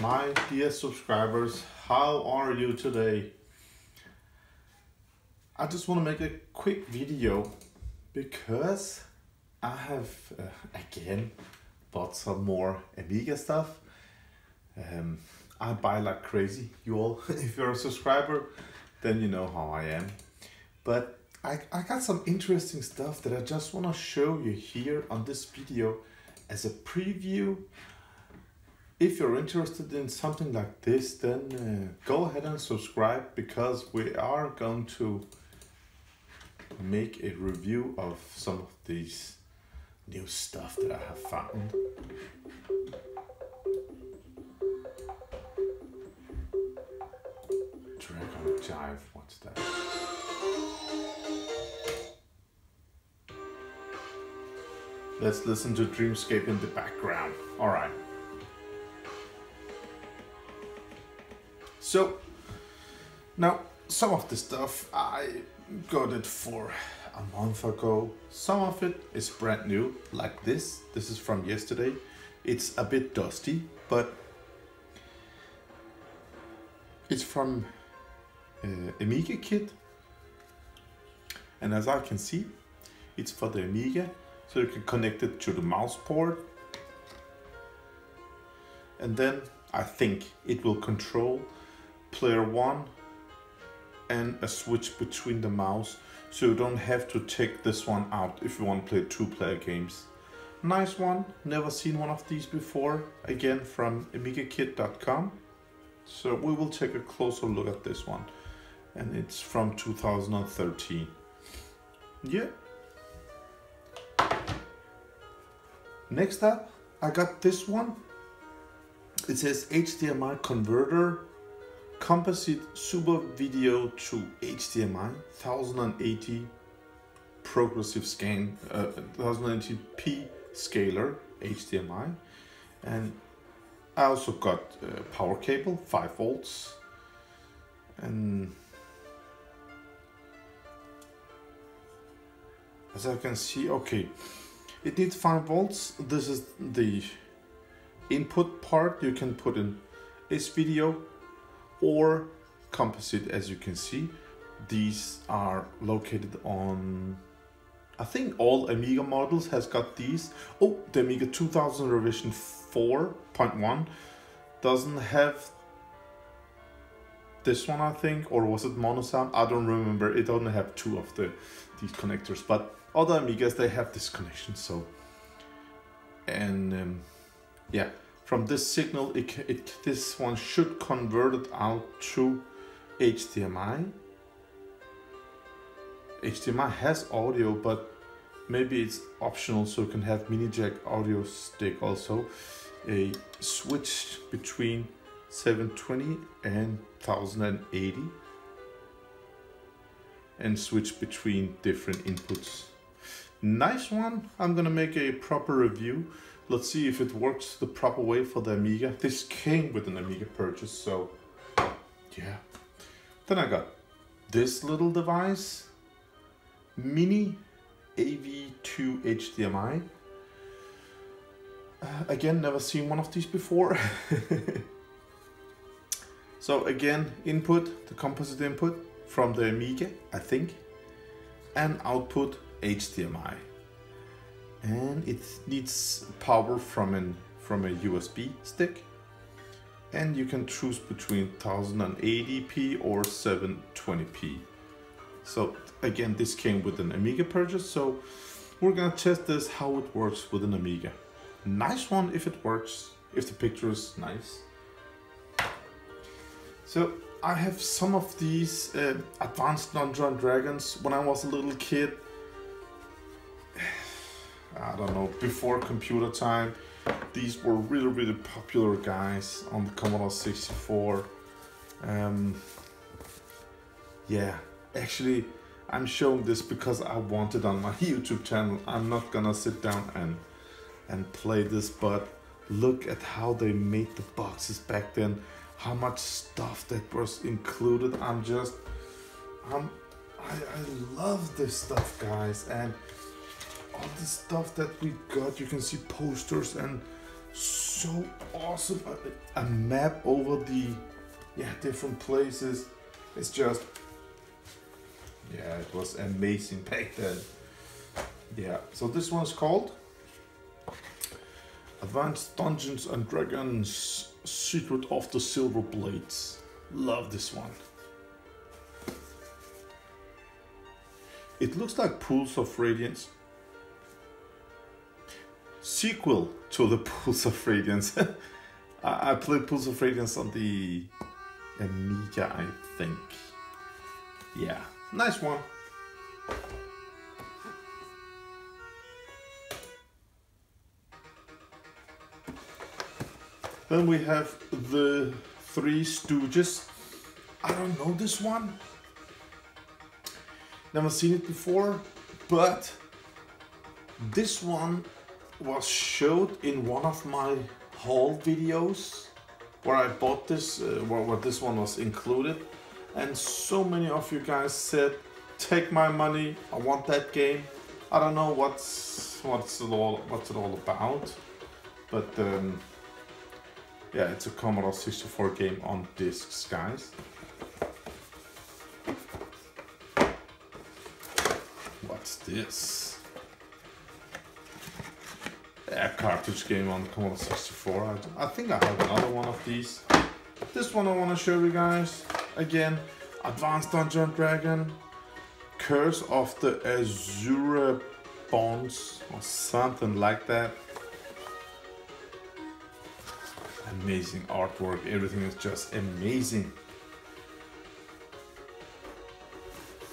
My dear subscribers, how are you today? I just want to make a quick video because I have again bought some more Amiga stuff. I buy like crazy, you all. If you're a subscriber, then you know how I am. But I got some interesting stuff that I just want to show you here on this video as a preview. If you're interested in something like this, then go ahead and subscribe, because we are going to make a review of some of these new stuff that I have found. Dragon Jive, what's that? Let's listen to Dreamscape in the background. All right. So now some of the stuff I got it for a month ago. Some of it is brand new, like this. This is from yesterday. It's a bit dusty, but it's from Amiga kit. And as I can see, it's for the Amiga, so you can connect it to the mouse port. And then I think it will control player 1 and a switch between the mouse, so you don't have to take this one out if you want to play 2-player games. Nice one, never seen one of these before. Again, from amigakit.com. So we will take a closer look at this one, and it's from 2013. Yeah. Next up, I got this one. It says HDMI converter, Composite Super Video to HDMI, 1080 progressive scan, 1080p scaler HDMI, and I also got a power cable, 5 volts, and as I can see, okay, it needs 5 volts. This is the input part. You can put in this video or Composite. As you can see, these are located on, I think all Amiga models has got these. Oh, the Amiga 2000 revision 4.1 doesn't have this one, I think, or was it monosound? I don't remember. It only have 2 of these connectors, but other Amigas, they have this connection. So, and yeah, from this signal, this one should convert it out to HDMI. HDMI has audio, but maybe it's optional, so you can have mini jack audio stick also. A switch between 720 and 1080, and switch between different inputs. Nice one. I'm gonna make a proper review. Let's see if it works the proper way for the Amiga. This came with an Amiga purchase, so yeah. Then I got this little device, mini AV2 HDMI. Again, never seen one of these before. So again, input, the composite input from the Amiga, I think, and output HDMI. And it needs power from a USB stick, and you can choose between 1080p or 720p. So again, this came with an Amiga purchase, so we're gonna test this, how it works with an Amiga. Nice one if it works, if the picture is nice. So I have some of these advanced Dungeons & Dragons. When I was a little kid, I don't know, before computer time, these were really popular, guys, on the Commodore 64. Yeah, actually, I'm showing this because I want it on my YouTube channel. I'm not gonna sit down and play this, but look at how they made the boxes back then, how much stuff that was included. I love this stuff, guys, and all the stuff that we got. You can see posters and so awesome. A map over the different places. It's just, it was amazing back then. Yeah, so this one's called Advanced Dungeons and Dragons Secret of the Silver Blades. Love this one. It looks like Pulse of Radiance. Sequel to the Pulse of Radiance. I played Pulse of Radiance on the Amiga, I think. Yeah, nice one. Then we have the Three Stooges. I don't know this one. Never seen it before, but this one was showed in one of my haul videos where I bought this, where this one was included, and so many of you guys said, "Take my money, I want that game." I don't know what's it all about, but yeah, it's a Commodore 64 game on discs, guys. What's this? A cartridge game on the Commodore 64. I think I have another one of these. This one I want to show you guys. Again, Advanced Dungeons & Dragons, Curse of the Azure Bonds, or something like that. Amazing artwork, everything is just amazing.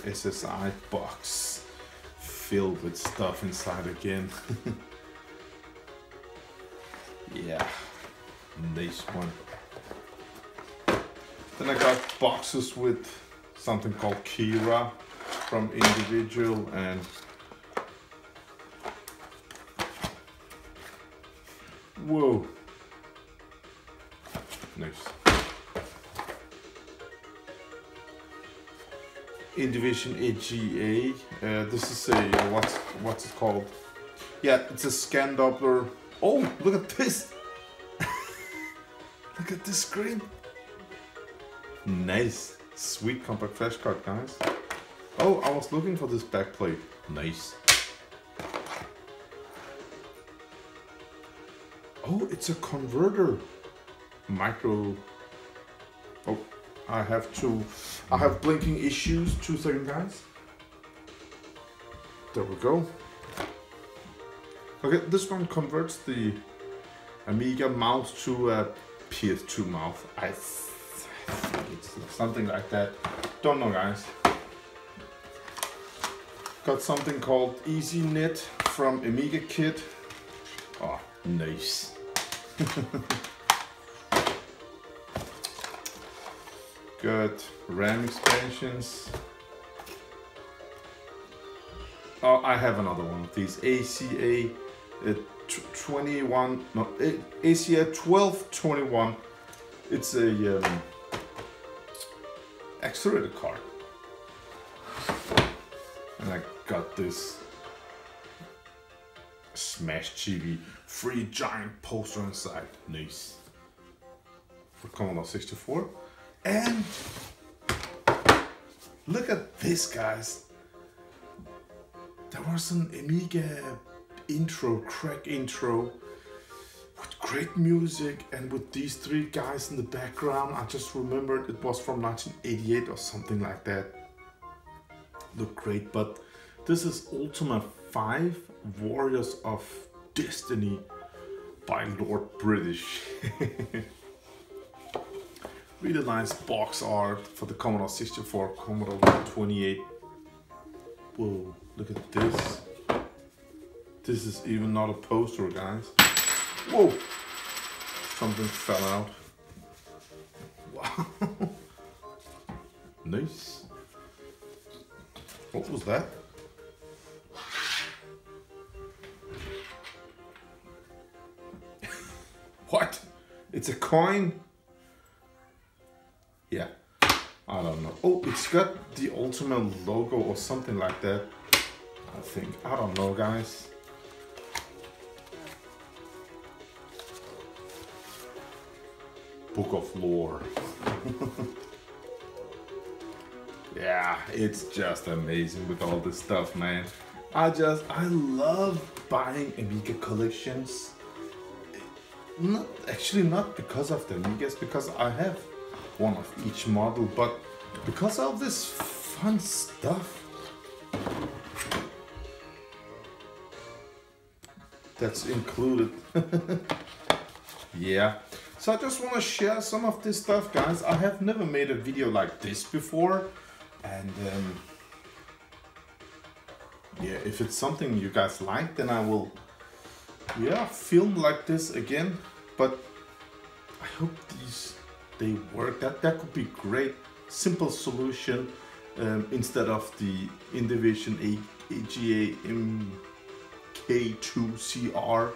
SSI box filled with stuff inside again. Yeah, nice one. Then I got boxes with something called Kira from Individual, and whoa, nice. Indivision AGA. This is a what's it called? Yeah, it's a scan doppler. Oh, look at this! Look at this screen. Nice, sweet compact flash card, guys. Oh, I was looking for this backplate. Nice. Oh, it's a converter. Micro. Oh, I have blinking issues. 2 seconds, guys. There we go. Okay, this one converts the Amiga mount to a PS2 mount. I think it's something like that. Don't know, guys. Got something called EasyNet from Amiga Kit. Oh, nice. Got RAM expansions. Oh, I have another one of these. ACA 21, no, ACA 1221. It's a accelerator card. And I got this Smash TV free giant poster inside. Nice. For Commodore 64. And look at this, guys. There was an Amiga intro, crack intro, with great music and with these 3 guys in the background. I just remembered it was from 1988 or something like that. Looked great, but this is Ultima 5 Warriors of Destiny by Lord British. Really nice box art for the Commodore 64, Commodore 128. Whoa, look at this. This is even not a poster, guys. Whoa! Something fell out. Wow. Nice. What was that? What? It's a coin? Yeah, I don't know. Oh, it's got the Ultima logo or something like that, I think. I don't know, guys. book of lore. Yeah, it's just amazing with all this stuff, man. I love buying Amiga collections. Not because of the Amigas, because I have one of each model, but because of this fun stuff that's included. Yeah, so I just want to share some of this stuff, guys. I have never made a video like this before, and yeah, if it's something you guys like, then I will, yeah, film like this again. But I hope they work. That could be great, simple solution instead of the Indivision AGA MK2CR.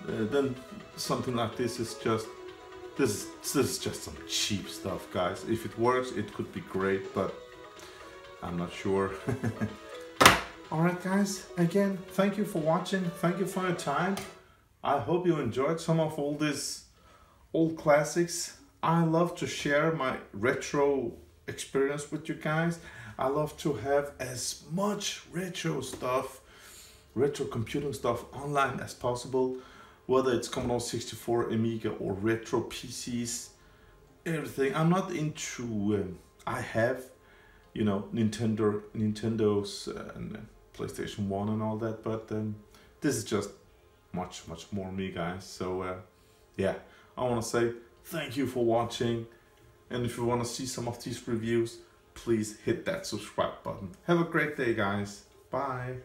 Then something like this is just this is just some cheap stuff, guys. If it works, it could be great, but I'm not sure. Alright guys, again, thank you for watching, thank you for your time. I hope you enjoyed some of all these old classics. I love to share my retro experience with you guys. I love to have as much retro stuff, retro computing stuff online as possible, whether it's Commodore 64, Amiga, or retro PCs, everything. I'm not into, I have, you know, Nintendo's and PlayStation 1 and all that, but this is just much more me, guys. So yeah, I want to say thank you for watching, and if you want to see some of these reviews, please hit that subscribe button. Have a great day, guys. Bye.